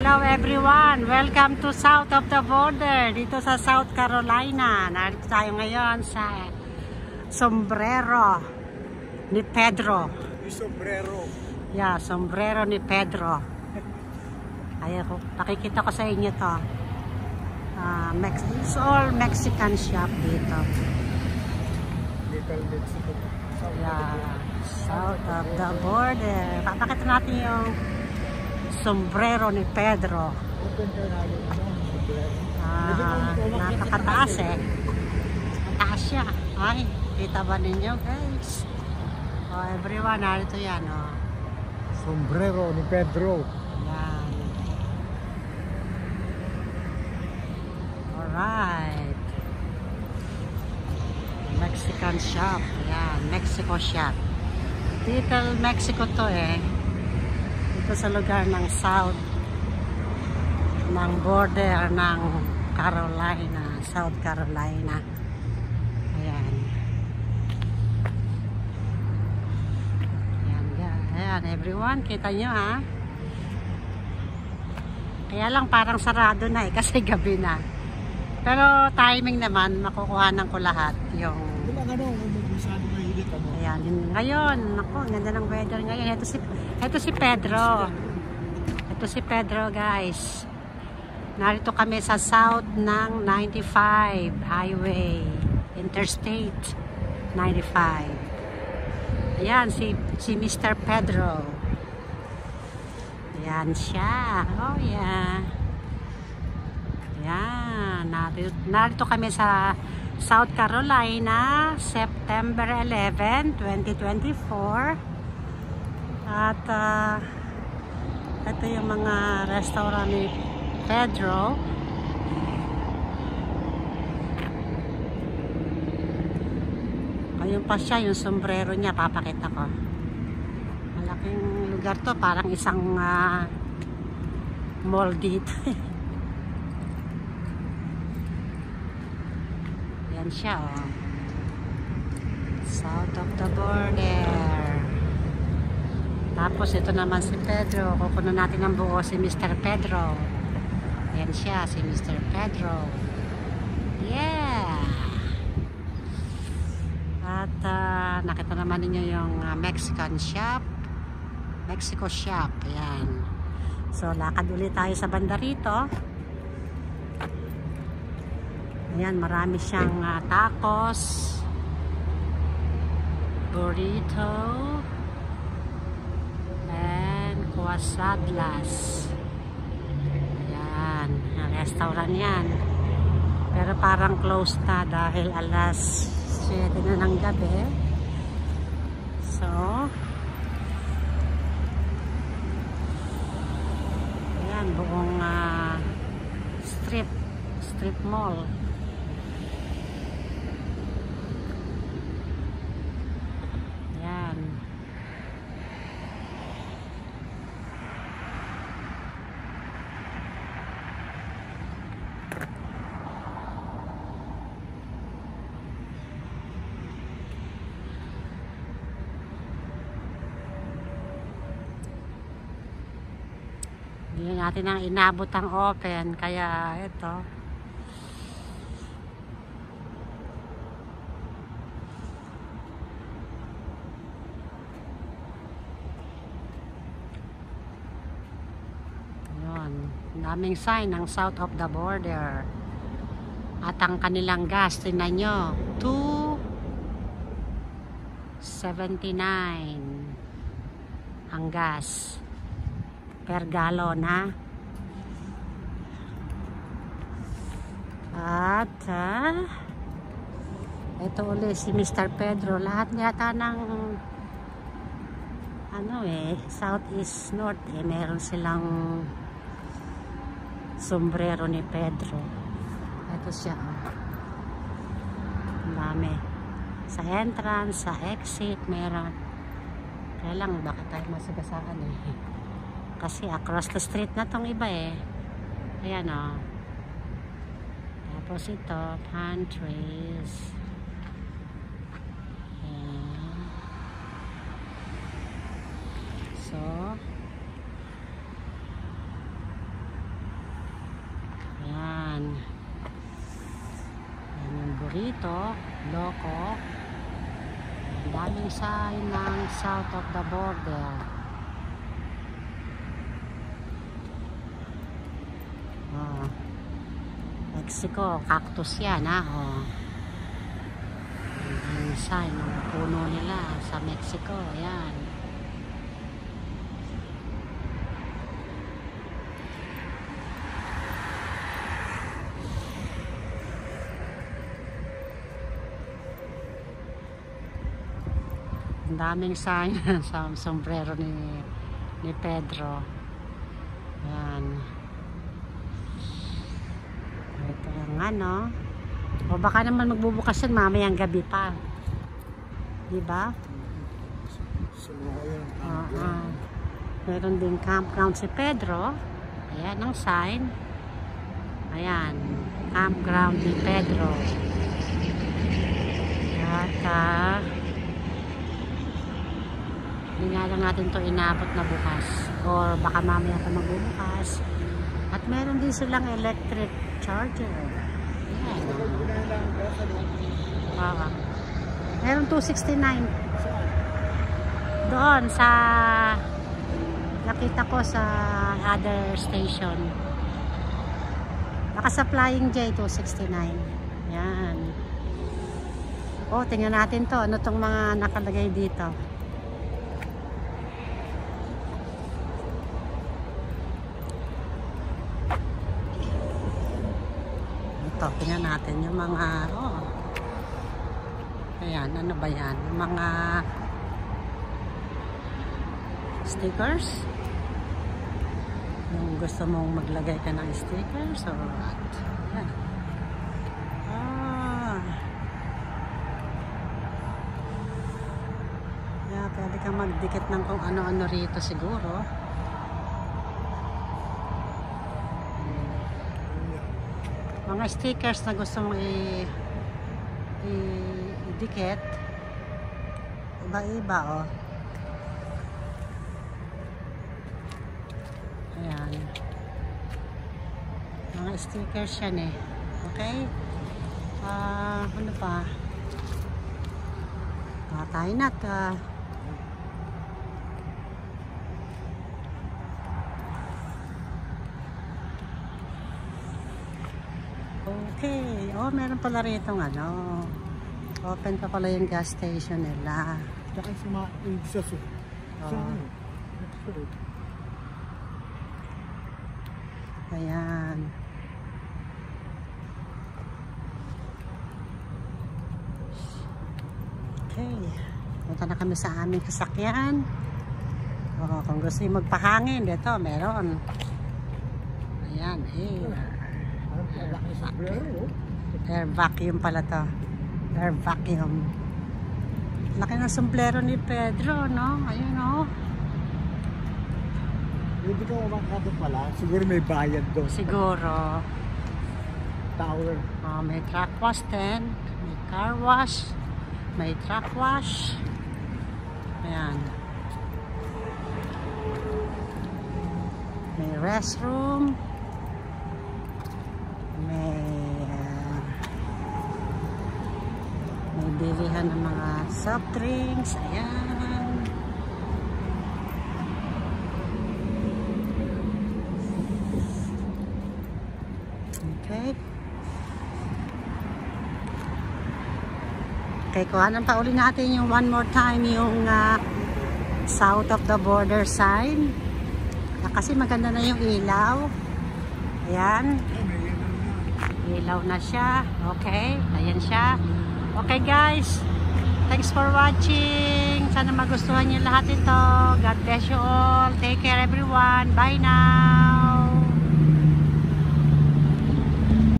Hello everyone! Welcome to South of the Border, dito sa South Carolina. Narito tayo ngayon sa sombrero ni Pedro. Sombrero. Yeah, sombrero ni Pedro. Ayan ko, pakikita ko sa inyo to. It's all Mexican shop dito. Little Mexico. Yeah, South of the Border. Papakita natin yung sombrero ni Pedro. Napakataas eh. Mataas siya. Ay, kita ba ninyo guys? Oh, everyone, narito yan oh. Sombrero ni Pedro. Yan. Alright. Mexican shop. Yan, Mexico shop. Little Mexico to eh. Ito sa lugar ng South ng border ng Carolina, South Carolina. Ayan. Ayan everyone, kita nyo ha. Kaya lang parang sarado na eh kasi gabi na. Pero timing naman, makukuhanan ko lahat yung ayan, ngayon, ako, ganda ng weather ngayon. Ito si Pedro. Ito si Pedro, guys. Narito kami sa south ng 95 highway, Interstate 95. Ayan, si Mr. Pedro. Ayan siya. Oh, yeah. Ayan, narito kami sa South Carolina, September 11, 2024. At ito yung mga restaurant ni Pedro. Ayun pa siya, yung sombrero niya, papakita ko. Malaking lugar to, parang isang mall dito. Yan siya oh. South of the border. Tapos ito naman si Pedro. Kukunan natin ang buo si Mr. Pedro. Yan siya, si Mr. Pedro. Yeah. At nakita naman ninyo yung Mexican shop. Mexico shop. Ayan. So lakad ulit tayo sa banda rito. Ayan, marami siyang tacos, burrito, and quesadillas. Ayan, restaurant yan. Pero parang closed na dahil alas 7 na ng gabi. So, ayan, buong strip mall. Hindi natin ang inabot ang open, kaya ito. Yun, daming sign ng South of the Border. At ang kanilang gas, tingnan nyo, $2.79 ang gas per gallon ha. At ito ulit si Mr. Pedro. Lahat yata ng south east north meron silang sombrero ni Pedro. Ito siya ang dami sa entrance, sa exit meron. Kaya lang baka tayo masagasaan eh kasi across the street na tong iba eh. Ayan o. Tapos ito, pantries. Ayan. So, dito, Loco. Daming sign ng south of the border. Mexico, cactus yan ha. Ang sign ng puno nila sa Mexico. Ayan. Ang daming sign sa sombrero ni Pedro. Ayan. Ito ang ano. O baka naman magbubukas yan mamayang gabi pa. Diba? Meron din campground si Pedro. Ayan ang sign. Ayan. Campground ni Pedro. At hindi nga lang natin to inabot na bukas. Or baka mamaya pa magbubukas. At meron din silang electric charger. Ayan. Meron 269. Doon sa nakita ko sa other station. Baka sa Flying J 269. Yan. O, tingnan natin to. Ano tong mga nakalagay dito. Ito, tingnan natin yung mga ayan, ano ba yan? Yung mga stickers. Yung gusto mong maglagay ka ng stickers or what? Ayan. Yeah, pwede kang magdikit ng kung ano-ano rito siguro. Mga stickers na gusto mong i-dikit. Iba-iba, oh. Ayan. Mga stickers yan eh. Okay? Ano pa? Tayo na ta. Okay. Oh, meron pala rito ng ano. Open pa pala yung gas station nila. Tsaka sa mga sa ayan. Okay. Punta na kami sa aming sasakyan. Kung gusto nyo magpahangin, dito, meron. Ayan, air vacuum pala to. Air vacuum. Laki ng sombrero ni Pedro, no? Ayun, no? Hindi ka makakadot pala. Siguro may bayad doon. Siguro. Tower. May truck wash din. May car wash. May truck wash. Ayan. May restroom. May bilihan ng mga soft drinks. Ayan. Okay. Okay, kuhanan pa uli natin yung one more time yung south of the border sign. Kasi maganda na yung ilaw. Ayan. Ilaw na siya. Okay. Ayan siya. Okay guys. Thanks for watching. Sana magustuhan niyo lahat ito. God bless you all. Take care everyone. Bye now.